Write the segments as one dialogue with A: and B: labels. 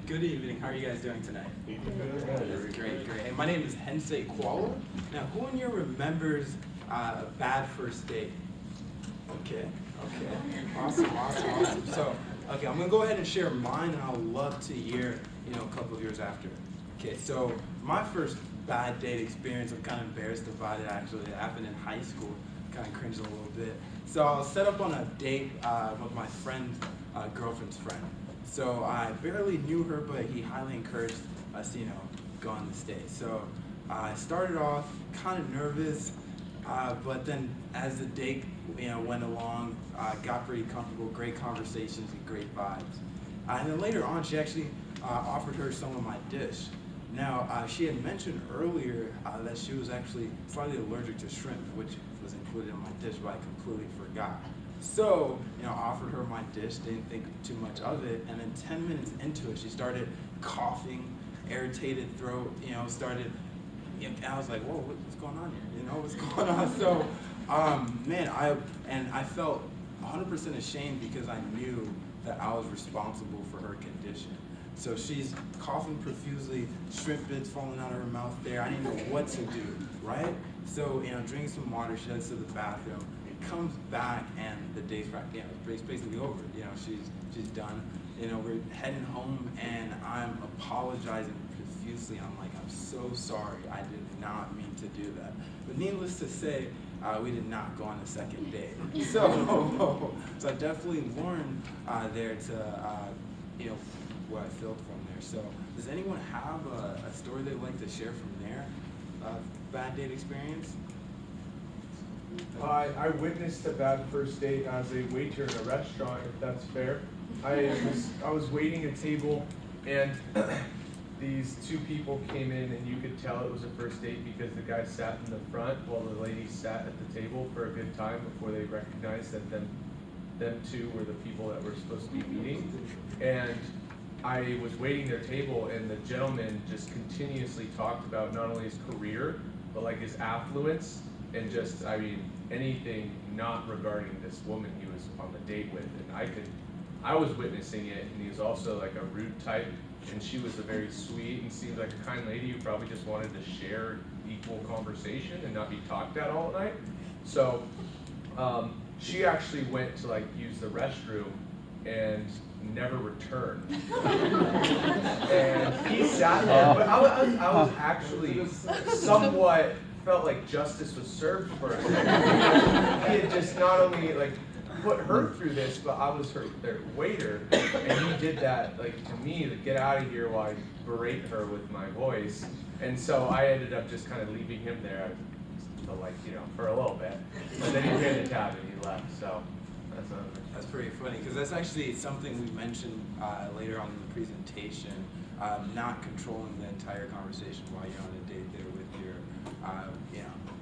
A: Good evening. How are you guys doing tonight? Great, great. Hey, my name is Ch4. Now, who in here remembers a bad first date? Okay. Awesome. So, okay, I'm gonna go ahead and share mine, and I'll love to hear, a couple of years after. Okay, so my first bad date experience, I'm kind of embarrassed about it actually. It happened in high school. Kind of cringed a little bit. So I was set up on a date with my friend's girlfriend's friend. So I barely knew her, but he highly encouraged us, go on this date. So I started off kind of nervous, but then as the date, went along, got pretty comfortable, great conversations and great vibes. And then later on, she actually offered her some of my dish. Now, she had mentioned earlier that she was actually slightly allergic to shrimp, which was included in my dish, but I completely forgot. So, offered her my dish, didn't think too much of it, and then 10 minutes into it, she started coughing, irritated throat, started, and I was like, whoa, what's going on here? What's going on? So, man, I felt 100% ashamed because I knew that I was responsible for her condition. So she's coughing profusely, shrimp bits falling out of her mouth there. I didn't know what to do, right? So, drinking some water, she heads to the bathroom, comes back, and the day's basically over. She's done. We're heading home, and I'm apologizing profusely. I'm like, I'm so sorry. I did not mean to do that. But needless to say, we did not go on a second date. So I definitely learned there to, what I felt from there. So does anyone have a story they'd like to share from their bad date experience?
B: I witnessed a bad first date as a waiter in a restaurant, if that's fair. I was waiting a table, and these two people came in, and you could tell it was a first date because the guy sat in the front while the lady sat at the table for a good time before they recognized that them two were the people that were supposed to be meeting. And I was waiting their table, and the gentleman just continuously talked about not only his career, but like his affluence, and just, anything not regarding this woman he was on the date with. And I was witnessing it, and he was also like a rude type, and she was a very sweet and seemed like a kind lady who probably just wanted to share equal conversation and not be talked at all night. So she actually went to use the restroom and never returned. And he sat there, but I was actually somewhat felt like justice was served for us. He had just not only put her through this, but I was their waiter, and he did that to me to get out of here while I berate her with my voice. And so I ended up just kind of leaving him there for a little bit. But then he ran the tab and he left. So
A: that's pretty funny, because that's actually something we mentioned later on in the presentation, not controlling the entire conversation while you're on a date there with your,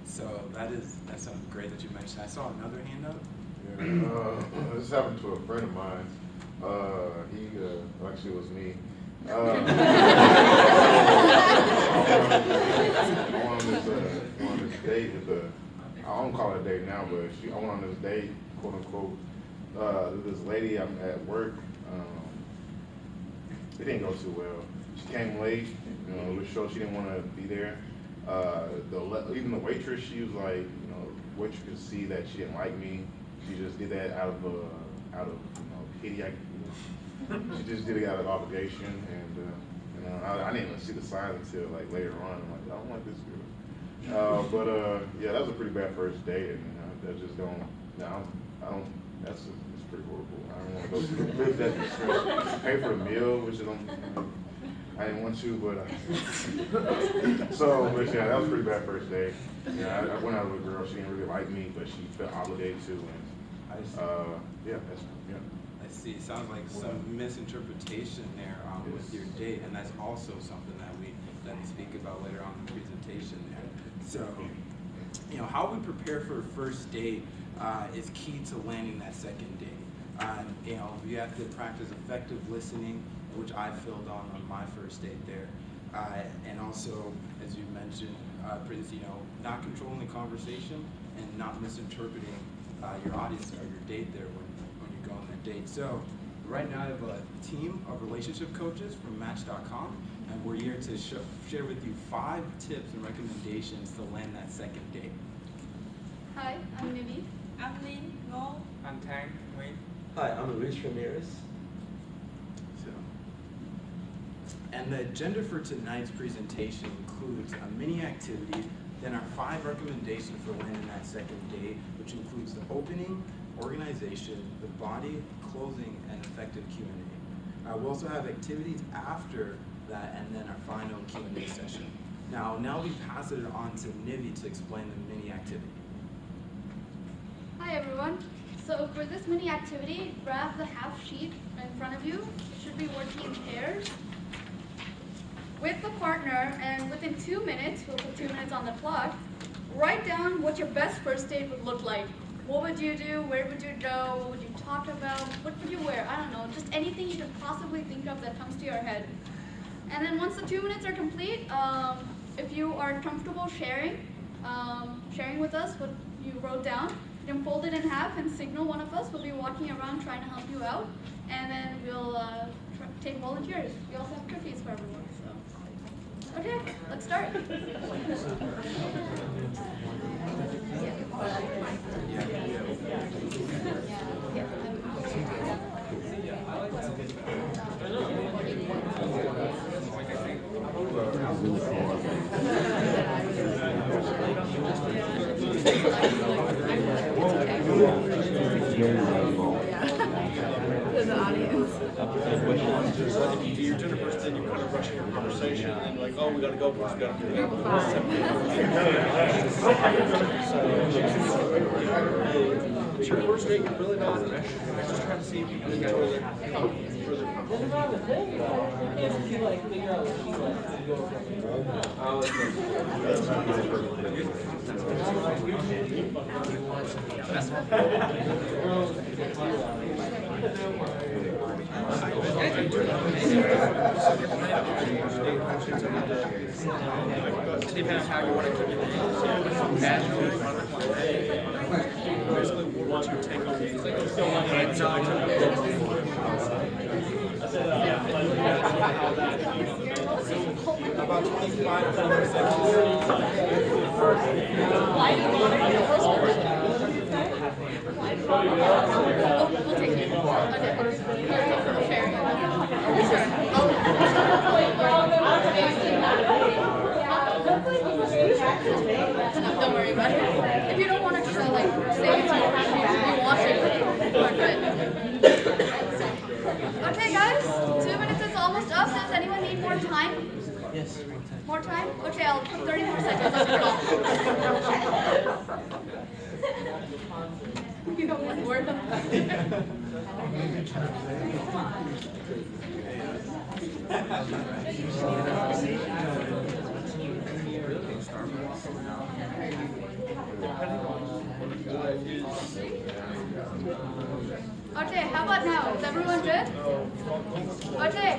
A: so that sounds great that you mentioned. I saw another hand up.
C: Yeah, this happened to a friend of mine. He actually was me. I went on this date with I don't call it a date now, but I went on this date, quote unquote, with this lady at work. It didn't go too well. She came late, it was sure she didn't want to be there. Even the waitress, she was like, waitress could see that she didn't like me. She just did that out of pity. She just did it out of obligation, and I didn't even see the signs until later on. I'm like, I don't like this girl. But yeah, that was a pretty bad first date, and that just don't. I don't. It's pretty horrible. I don't want to go through that distress. Pay for a meal, which I didn't want to, but but yeah, that was a pretty bad first date. Yeah, I went out with a girl. She didn't really like me, but she felt obligated to, and yeah.
A: I see. It sounds like some misinterpretation there with your date, and that's also something that we speak about later on in the presentation there. So, how we prepare for a first date is key to landing that second date. You have to practice effective listening, which I filled on my first date there, and also, as you mentioned, not controlling the conversation and not misinterpreting your audience or your date there when you go on that date. So right now I have a team of relationship coaches from Match.com, and we're here to share with you 5 tips and recommendations to land that second date.
D: Hi, I'm Nivi.
E: I'm Lin Ngô.
F: I'm Tang Nguyen.
G: Hi, I'm Luis Ramirez.
A: And the agenda for tonight's presentation includes a mini activity, then our 5 recommendations for landing that second date, which includes the opening, organization, the body, closing, and effective Q&A. We'll also have activities after that, and then our final Q&A session. Now we pass it on to Nivi to explain the mini activity.
D: Hi everyone. So for this mini activity, grab the half sheet in front of you. You should be working in pairs with the partner, and within 2 minutes, we'll put 2 minutes on the clock, write down what your best first date would look like. What would you do? Where would you go? What would you talk about? What would you wear? I don't know, just anything you could possibly think of that comes to your head. And then once the 2 minutes are complete, if you are comfortable sharing with us what you wrote down, you can fold it in half and signal one of us. We'll be walking around trying to help you out, and then we'll take volunteers. We also have cookies for everyone. So, okay, let's start.
F: If you do your dinner first, then you kind of rush your conversation and like, oh, we gotta go, we gotta do it. Your first date, you're really not. I just trying to see if you can enjoy it further. Depending on how you want to keep it. Basically, once you take over,
A: About 25 to 30 seconds.
D: We'll take it. Don't worry about it. If you don't want to just like save it, you wash it. Okay, guys, 2 minutes is almost up. Does anyone need more time?
G: Yes.
D: More time? Okay, I'll put 30 more seconds on the clock. You don't want more than Okay, how about now? Is everyone good? Okay,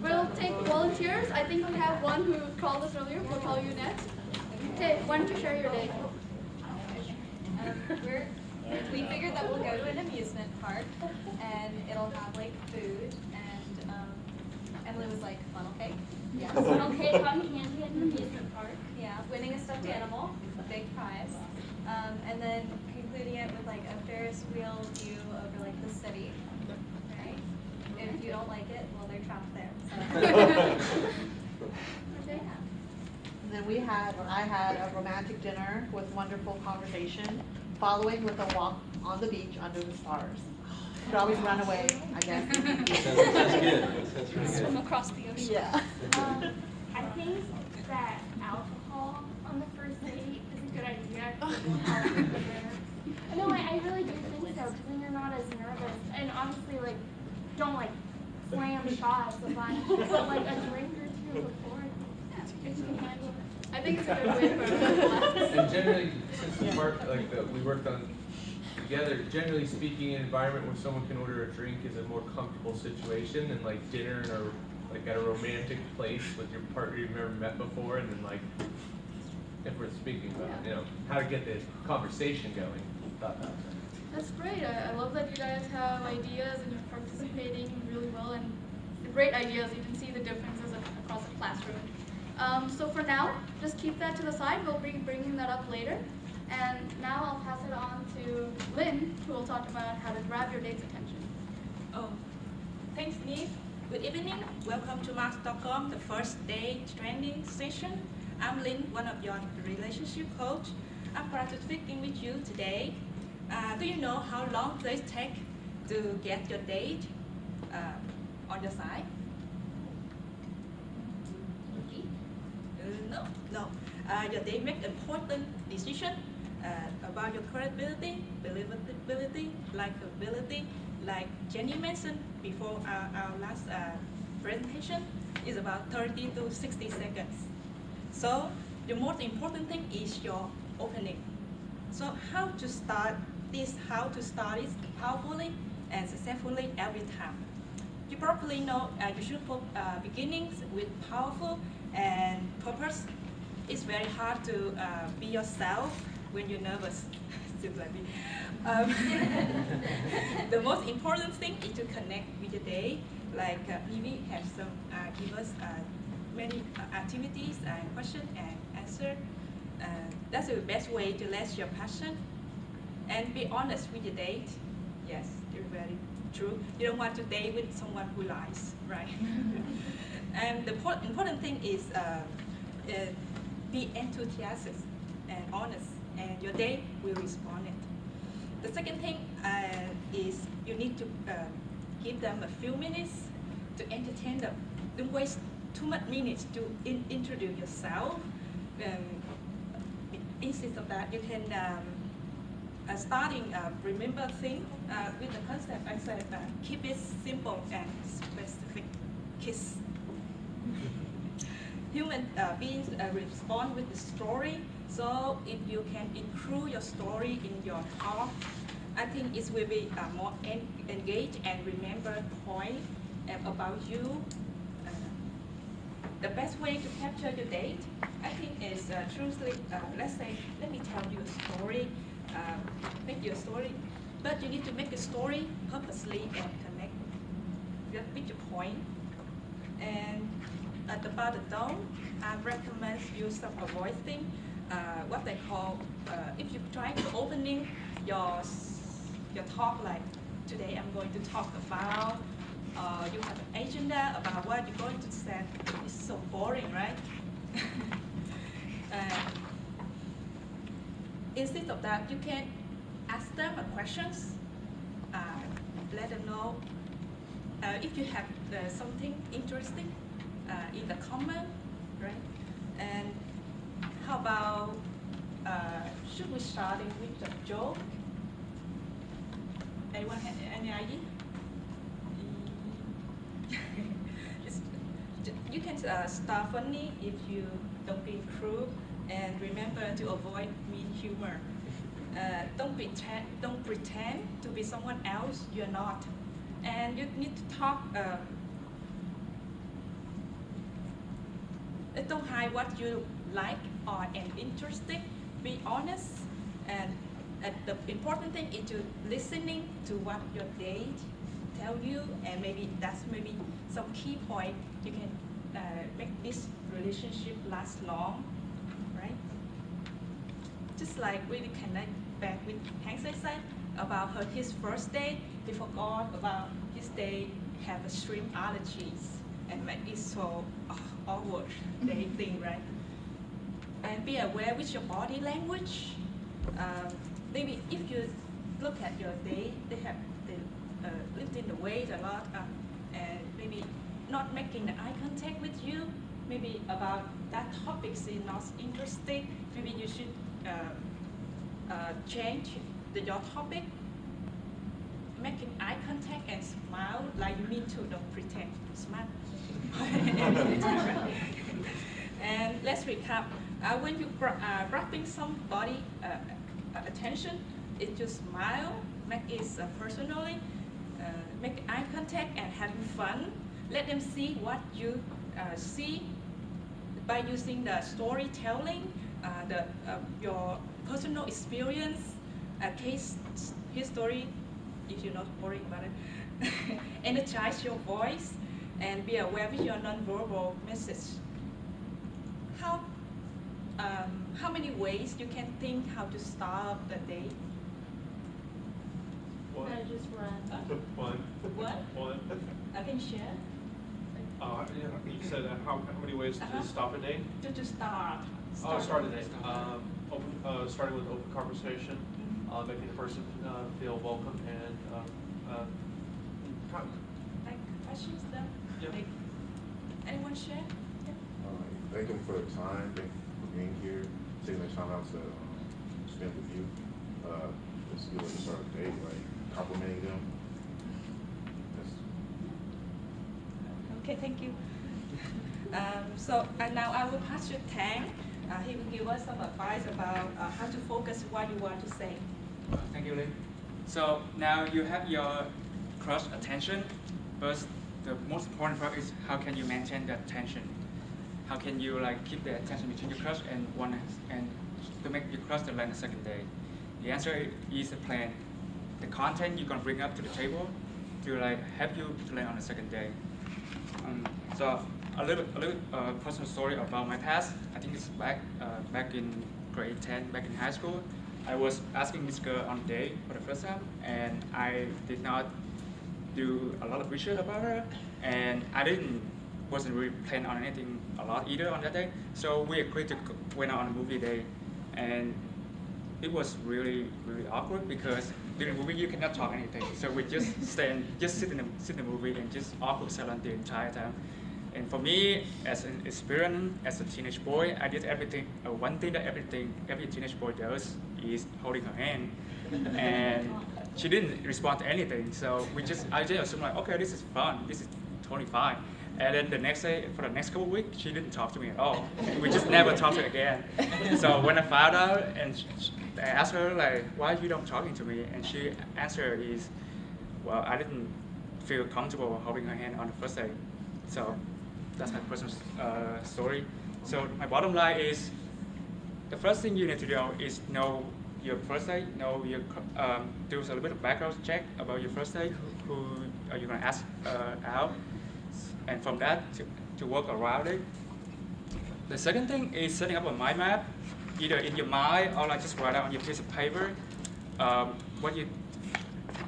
D: we'll take volunteers. I think we have one who called us earlier. We'll call you next. Okay, why don't you share your day?
E: We figured that we'll go to an amusement park and it'll have like food and Emily was like funnel cake. Yeah.
D: Funnel cake, cotton candy at an amusement park.
E: Yeah, winning a stuffed animal, big prize. And then concluding it with like a Ferris wheel view over like the city. Right? If you don't like it, well they're trapped there. So.
D: Okay.
H: And then I had a romantic dinner with wonderful conversation, following with a walk on the beach under the stars. Could always run away, I guess.
G: That's good. That's really
D: Swim
G: good.
D: across the ocean.
H: Yeah.
I: I think that alcohol on the first date is a good idea. No, I really do think so, because then you're not as nervous. And obviously, like, don't like slam shots, but like a drink or two before, if you can handle it.
D: I think it's a good way for everyone to
B: And generally, since we worked on together, generally speaking, an environment where someone can order a drink is a more comfortable situation than like dinner or like at a romantic place with your partner you've never met before, and then like if we're speaking about how to get this conversation going. Thought that was
D: That's great. I love that you guys have ideas and you're participating really well and great ideas. You can see the differences across the classroom. So for now, just keep that to the side. We'll be bringing that up later. And now I'll pass it on to Lynn, who will talk about how to grab your date's attention.
J: Oh, thanks, Neve. Good evening. Welcome to Max.com, the first date training session. I'm Lynn, one of your relationship coach. I'm proud to speaking with you today. Do you know how long dates take to get your date on your side? No. Your date make important decision about your credibility, believability, likability. Like Jenny mentioned before our last presentation, is about 30 to 60 seconds. So the most important thing is your opening. So how to start this powerfully and successfully every time. You probably know you should put beginnings with powerful and purpose. It's very hard to be yourself when you're nervous. Seems like me. The most important thing is to connect with your day. Like Vivi have some give us many activities and question and answer. That's the best way to let your passion and be honest with your date. Yes, you're very true. You don't want to date with someone who lies, right? And the important thing is be enthusiastic and honest, and your date will respond it. The second thing is you need to give them a few minutes to entertain them. Don't waste too much minutes to introduce yourself. Instead of that, you can remember things with the concept. I said keep it simple and specific. Kiss. Human beings respond with the story. So if you can include your story in your talk, I think it will be more engaged and remember point about you. The best way to capture your date, I think, is truthfully. Let's say, let me tell you a story. Make your story, but you need to make a story purposely and connect with your point. And about the tone, I recommend you some avoiding what they call, if you try to opening your talk like, today I'm going to talk about, you have an agenda about what you're going to say. It's so boring, right? Instead of that, you can ask them questions, let them know if you have something interesting in the comment, right? And how about, should we start with a joke? Anyone have any idea? You can start funny if you don't be cruel, and remember to avoid mean humor. Don't pretend to be someone else you're not. And you need to talk, don't hide what you like or am interested. Be honest, and the important thing is to listening to what your date tell you, and that's maybe some key point you can make this relationship last long, right? Just like really connect back with Hank said about his first date. He forgot about his date have a shrimp allergies and make it so awkward dating, right? And be aware with your body language. Maybe if you look at your date, they have lifting the weight a lot, and maybe not making the eye contact with you. Maybe about that topic is not interesting. Maybe you should change your topic. Making eye contact and smile like you mean to, don't pretend to smile. And let's recap. When you grabbing somebody attention, it's to smile, make it personally, make eye contact and having fun. Let them see what you see by using the storytelling, your personal experience, case his story, if you're not worrying about it. Energize your voice and be aware with your nonverbal message. How many ways you can think how to start the day?
F: One.
I: I just run.
J: What?
F: One.
J: I can share.
F: Yeah, you said how many ways to stop a day?
J: To start.
F: Start a day. Starting with open conversation, making the person feel welcome and
J: Like questions then?
F: Yeah.
J: Like, anyone share?
C: Thank them for the time, thank you for being here, taking the time out to spend with you. It's a good way to start a day, like complimenting them.
J: Okay, thank you. So now I will pass you Tang. He will give us some advice about how to focus what you want to say.
K: Thank you, Lynn. So now you have your crush attention, but the most important part is how can you maintain the attention? How can you keep the attention between your crush and to make your crush learn the second day? The answer is a plan. The content you're gonna bring up to the table to help you to learn on the second day. So a little personal story about my past. I think it's back in grade 10, back in high school. I was asking this girl on a date for the first time, and I did not do a lot of research about her, and wasn't really planning on anything a lot either on that day. So we agreed to went on a movie day, and it was really awkward because during the movie you cannot talk anything. So we just sit in the movie and just awkward silent the entire time. And for me, as an experience as a teenage boy, I did everything. One thing that every teenage boy does is holding her hand, and she didn't respond to anything. So I just assumed okay, this is fun, this is totally fine. And then the next day, for the next couple of weeks, she didn't talk to me at all. We just never talked again. So when I found out, and I asked her why you don't talking to me, and she answered is, well, I didn't feel comfortable holding her hand on the first day. So that's my personal story. So my bottom line is, the first thing you need to do is know your first day, do a little bit of background check about your first day, who are you gonna ask out, and from that to work around it. The second thing is setting up a mind map, either in your mind or just write out on your piece of paper.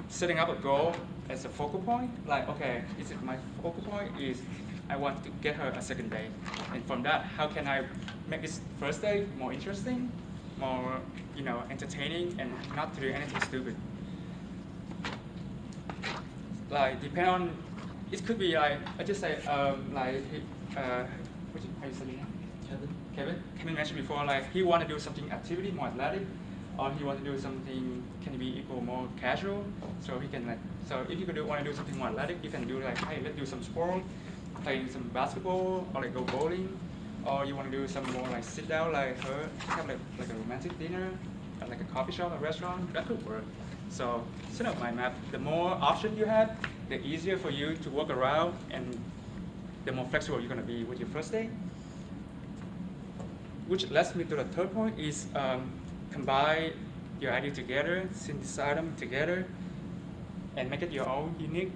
K: Setting up a goal as a focal point, okay, my focal point is I want to get her a second day, and from that, how can I make this first day more interesting, more entertaining, and not to do anything stupid. Depend on, it could be I just say how you say your name? Kevin mentioned before, he want to do something activity more athletic, or he want to do something can be equal more casual. So he can so if you want to do something more athletic, you can do hey, let's do some sport, playing some basketball, or go bowling, or you want to do some more sit down have a romantic dinner at a coffee shop, a restaurant. That could work. So set up mind map. The more options you have, the easier for you to work around, and the more flexible you're going to be with your first day. Which leads me to the third point is combine your idea together, synthesize them together, and make it your own unique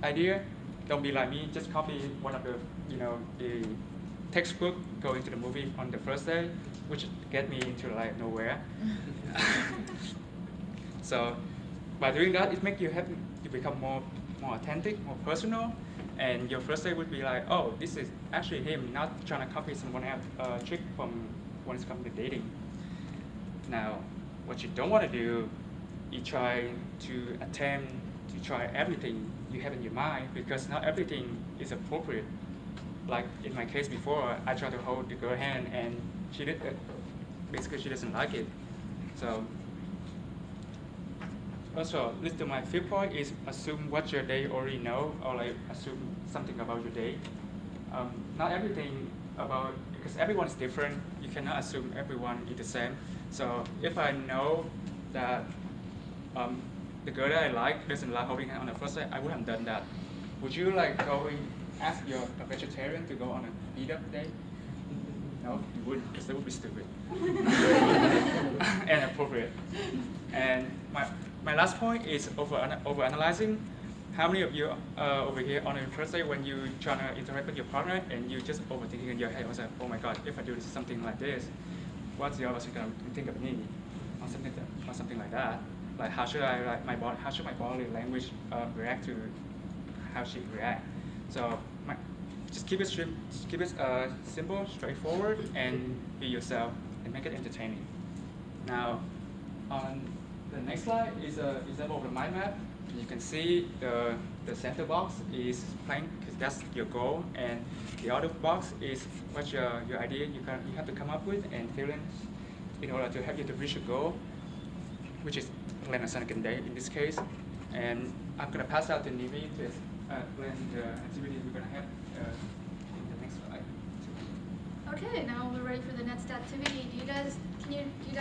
K: idea. Don't be like me, just copy one of the the textbook, go into the movie on the first day, which get me into nowhere. So by doing that, it makes you become more authentic, more personal, and your first day would be oh, this is actually him, not trying to copy someone else's trick from when it comes to dating. Now, what you don't want to do is try to attempt to try everything you have in your mind, because not everything is appropriate. Like in my case before, I tried to hold the girl's hand and she did basically she doesn't like it. So also, list to my fifth point is assume what your day already know, or assume something about your day. Not everything about, because everyone is different, you cannot assume everyone is the same. So if I know that the girl that I like doesn't like holding hand on the first day, I wouldn't have done that. Would you go and ask a vegetarian to go on a meetup date? No, you wouldn't, because that would be stupid. And inappropriate. And my last point is overanalyzing. How many of you over here on your first day when you try to interact with your partner and you just overthinking in your head, was like, oh my God, if I do something like this, what's the other person gonna think of me, or something like that? Like how should my body language react to how she react? So just keep it simple, straightforward, and be yourself, and make it entertaining. Now, on the next slide is an example of the mind map. You can see the center box is plain because that's your goal, and the other box is what your idea you have to come up with and feelings in order to help you to reach your goal, which is plan a second day in this case. And I'm gonna pass out to Nivi to plan the activity we're gonna have in the next slide.
D: Okay, now we're ready for the next activity. Do you guys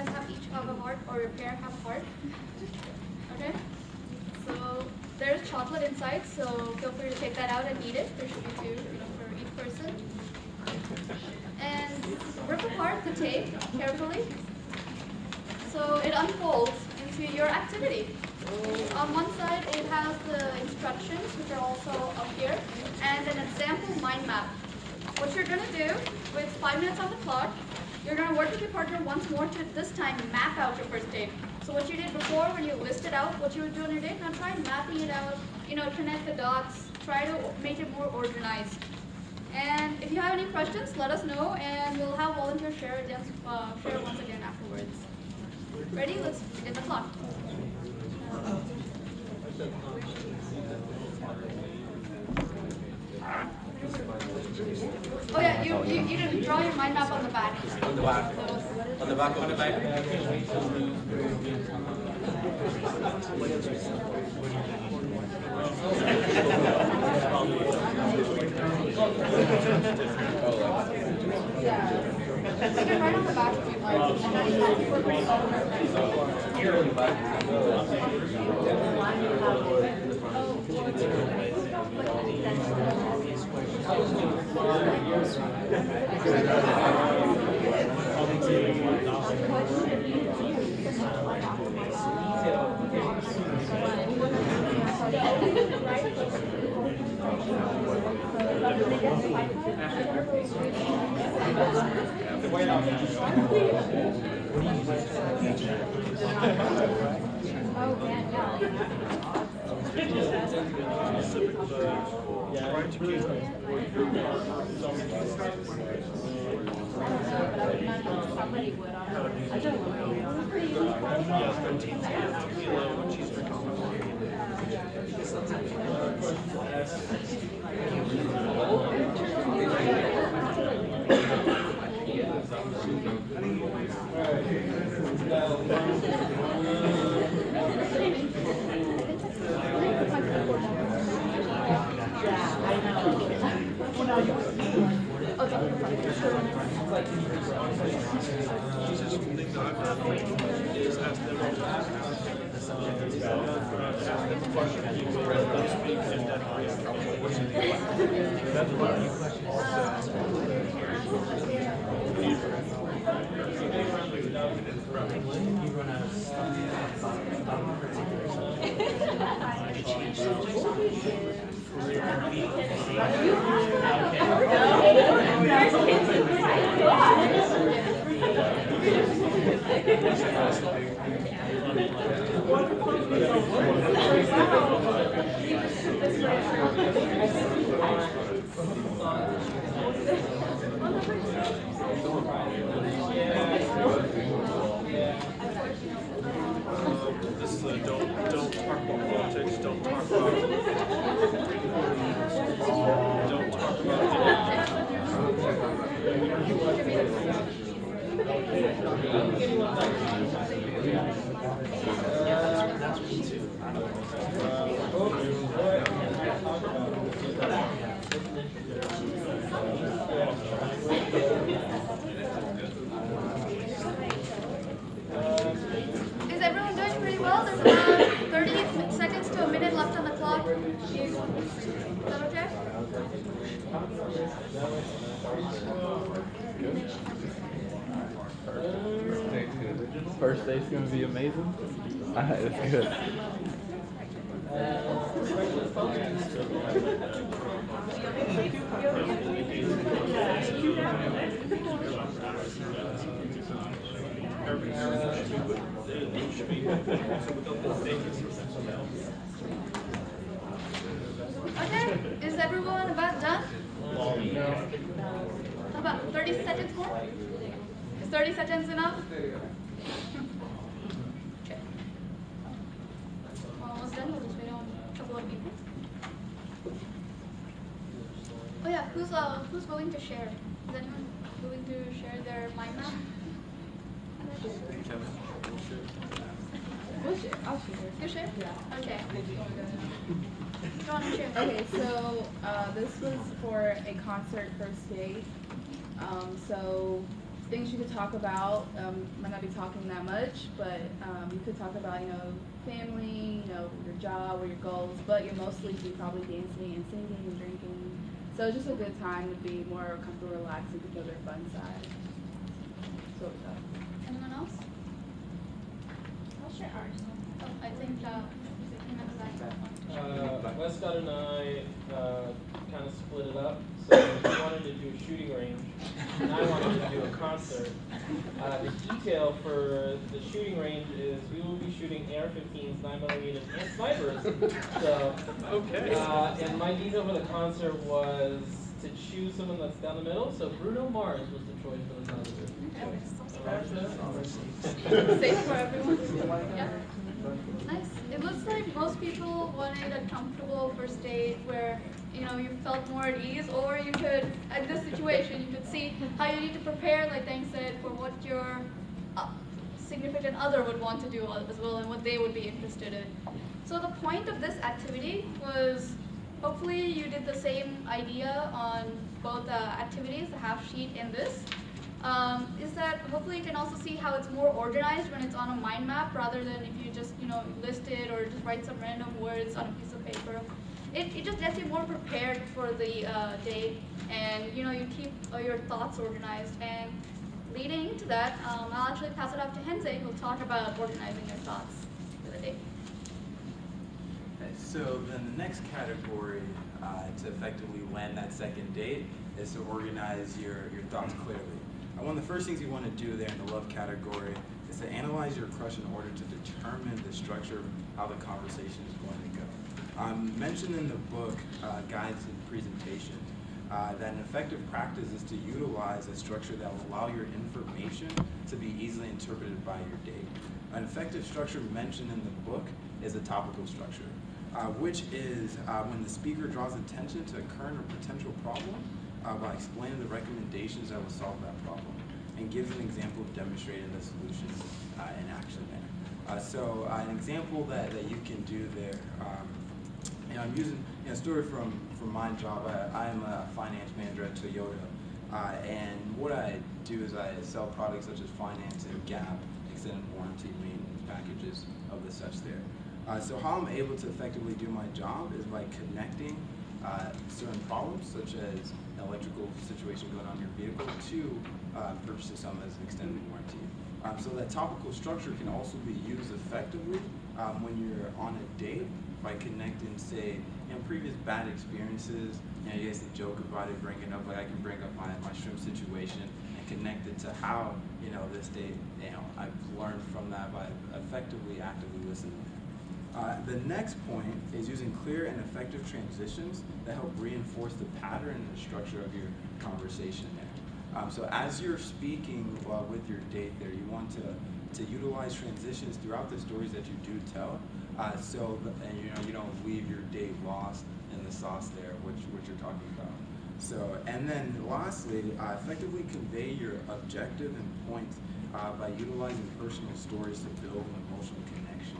D: have each have a heart, or your pair have a heart? Okay. So there's chocolate inside, so feel free to take that out and eat it. There should be two, for each person. And rip apart the tape carefully, so it unfolds into your activity. On one side, it has the instructions, which are also up here, and an example mind map. What you're gonna do with 5 minutes on the clock, you're gonna work with your partner once more to this time map out your first date. So what you did before when you listed out what you would do on your date, now try mapping it out, connect the dots, try to make it more organized. And if you have any questions, let us know, and we'll have volunteers share once again afterwards. Ready? Let's begin the clock. Oh yeah, you didn't draw your mind map on the back.
G: On the back. On the back. On the back.
D: You can write on the back if you'd
F: This is a don't talk about politics, don't talk about
D: Is everyone doing pretty well? There's about 30 seconds to a minute left on the clock. Is that okay?
L: First date's gonna be amazing.
B: It's good.
D: Okay, is everyone about done? How about 30 seconds more? Is 30 seconds enough? Okay. Almost done. We'll just wait on a couple of people. Oh yeah, who's willing to share? Is anyone willing to share their mind map?
L: We'll share. I'll share.
D: You share?
L: Yeah.
D: Okay. Go on and share.
L: Okay, so this was for a concert first date. So things you could talk about, might not be talking that much, but you could talk about, family, your job or your goals, but you'll mostly be probably dancing and singing and drinking. So it's just a good time to be more comfortable, relaxed, and to feel their fun side. So
D: Anyone else?
I: I'll share ours.
D: Oh, I think
M: Westcott and I kind of split it up. So he wanted to do a shooting range, and I wanted to do a concert. The detail for the shooting range is we will be shooting AR-15s, 9mm, and snipers. So,
F: Okay.
M: and my detail for the concert was to choose someone that's down the middle. So Bruno Mars was the choice for the concert.
D: Safe for everyone. Yeah. Nice. It looks like most people wanted a comfortable first date where you felt more at ease, or you could, at this situation, you could see how you need to prepare, like Dang said, for what your significant other would want to do as well and what they would be interested in. So the point of this activity was, hopefully you did the same idea on both the activities, the half sheet and this. Is that hopefully you can also see how it's more organized when it's on a mind map rather than if you just list it or just write some random words on a piece of paper. It just gets you more prepared for the day, and you keep your thoughts organized. And leading into that, I'll actually pass it off to Henze, who'll talk about organizing your thoughts for the day.
A: Okay, so then the next category to effectively land that second date is to organize your thoughts clearly. One of the first things you want to do there in the love category is to analyze your crush in order to determine the structure of how the conversation is going to go. Mentioned in the book, Guides and Presentation, that an effective practice is to utilize a structure that will allow your information to be easily interpreted by your date. An effective structure mentioned in the book is a topical structure, which is when the speaker draws attention to a current or potential problem by explaining the recommendations that will solve that problem, and gives an example of demonstrating the solution in action there. So an example that you can do there, I'm using a story from my job. I am a finance manager at Toyota, and what I do is I sell products such as financing, gap, extended warranty, maintenance packages of the such there. So how I'm able to effectively do my job is by connecting certain problems, such as an electrical situation going on in your vehicle, to purchasing something as an extended warranty. So that topical structure can also be used effectively when you're on a date by connecting, say, previous bad experiences. You guys can joke about it, bring it up. Like I can bring up my shrimp situation and connect it to how this date. I've learned from that by effectively, actively listening. The next point is using clear and effective transitions that help reinforce the pattern and the structure of your conversation there. So as you're speaking with your date there, you want to utilize transitions throughout the stories that you do tell, and you don't leave your date lost in the sauce there, which you're talking about. So, and then lastly, effectively convey your objective and points by utilizing personal stories to build an emotional connection.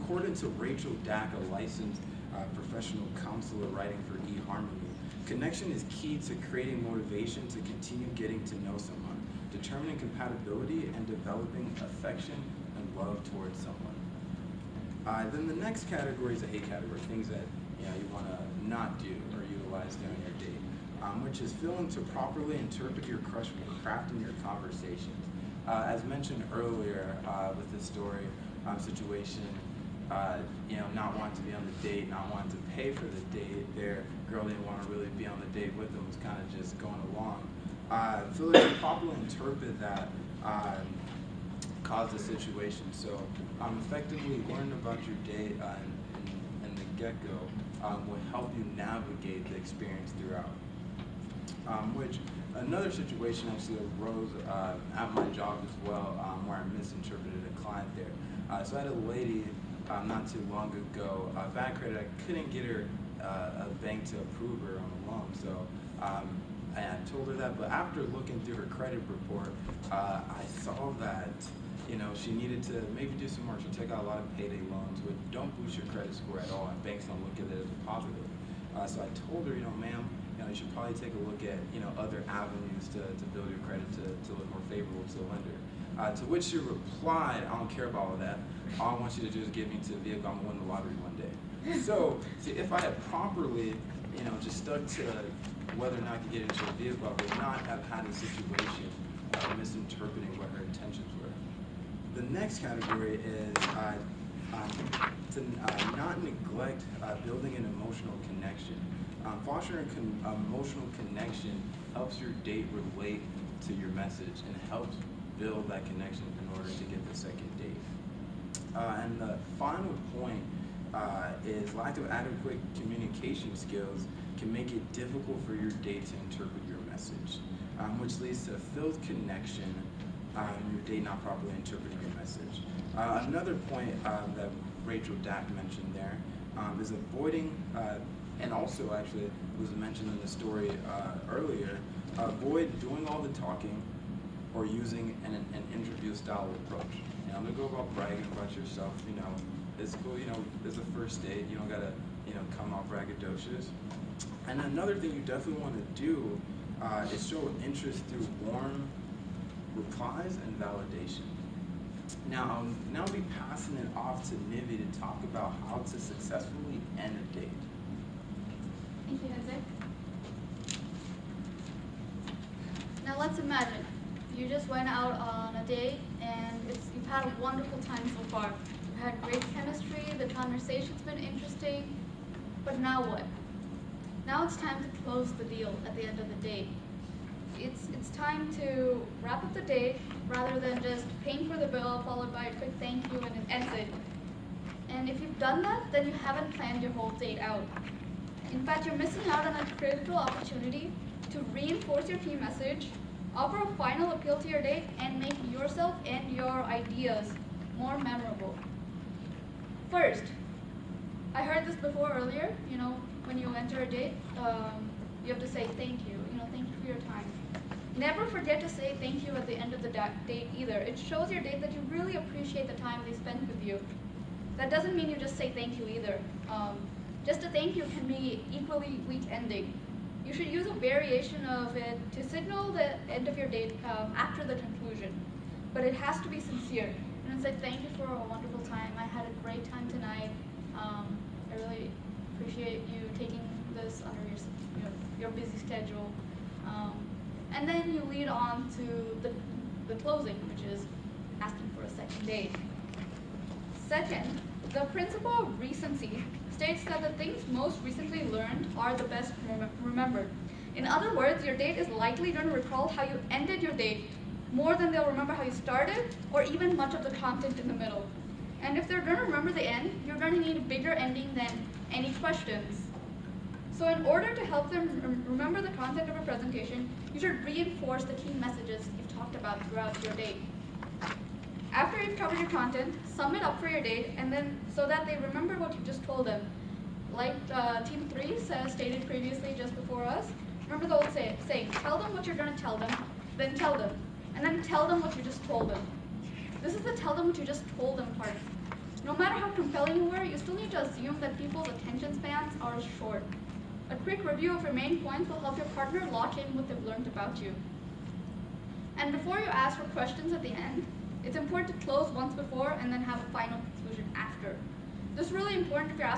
A: According to Rachel Dack, a licensed professional counselor writing for eHarmony, connection is key to creating motivation to continue getting to know someone, determining compatibility, and developing affection and love towards someone. Then the next category is a hate category, things that you want to not do or utilize during your date, which is failing to properly interpret your crush when crafting your conversations. As mentioned earlier with this story, situation, not wanting to be on the date, not wanting to pay for the date. Their girl didn't want to really be on the date with them, was kind of just going along. Failure to properly interpret that caused the situation. So effectively learning about your date in the get-go will help you navigate the experience throughout. Which another situation actually arose at my job as well, where I misinterpreted a client there. So I had a lady not too long ago, bad credit, I couldn't get her a bank to approve her on a loan. So I told her that, but after looking through her credit report, I saw that she needed to maybe do some more. She took out a lot of payday loans, which don't boost your credit score at all, and banks don't look at it as a positive. So I told her, ma'am, you should probably take a look at other avenues to build your credit to look more favorable to the lender. To which she replied, I don't care about all that. All I want you to do is get me to a vehicle. I'm gonna win the lottery one day. So see, if I had properly just stuck to whether or not I could get into a vehicle, I would not have had a situation of misinterpreting what her intentions were. The next category is to not neglect building an emotional connection. Fostering emotional connection helps your date relate to your message and helps build that connection in order to get the second date. And the final point is lack of adequate communication skills can make it difficult for your date to interpret your message, which leads to a filled connection, your date not properly interpreting your message. Another point that Rachel Dack mentioned there is avoiding, and also actually was mentioned in the story earlier, avoid doing all the talking or using an interview style approach. I'm gonna go about bragging about yourself, it's cool, it's a first date, you don't gotta, come off braggadocious. And another thing you definitely wanna do is show interest through warm replies and validation. Now I'll be passing it off to Nivi to talk about how to successfully end a date.
D: Thank you, Jose. Now let's imagine you just went out on a date and you've had a wonderful time so far. You've had great chemistry, the conversation's been interesting, but now what? Now it's time to close the deal at the end of the date. It's time to wrap up the date rather than just paying for the bill followed by a quick thank you and an exit. And if you've done that, then you haven't planned your whole date out. In fact, you're missing out on a critical opportunity to reinforce your key message, offer a final appeal to your date, and make yourself and your ideas more memorable. First, I heard this before earlier, when you enter a date, you have to say thank you, thank you for your time. Never forget to say thank you at the end of the date either. It shows your date that you really appreciate the time they spent with you. That doesn't mean you just say thank you either. Just a thank you can be equally weak ending. You should use a variation of it to signal the end of your date after the conclusion. But it has to be sincere. And say thank you for a wonderful time. I had a great time tonight. I really appreciate you taking this under your busy schedule. And then you lead on to the closing, which is asking for a second date. Second, the principle of recency states that the things most recently learned are the best remembered. In other words, your date is likely going to recall how you ended your date more than they'll remember how you started or even much of the content in the middle. And if they're going to remember the end, you're going to need a bigger ending than any questions. So in order to help them remember the content of a presentation, you should reinforce the key messages you've talked about throughout your date. After you've covered your content, sum it up for your date, and then so that they remember what you just told them. Like Team 3 stated previously just before us, remember the old saying, tell them what you're going to tell them, then tell them, and then tell them what you just told them. This is the tell them what you just told them part. No matter how compelling you were, you still need to assume that people's attention spans are short. A quick review of your main points will help your partner lock in what they've learned about you. And before you ask for questions at the end, it's important to close once before and then have a final conclusion after. This is really important if you're asking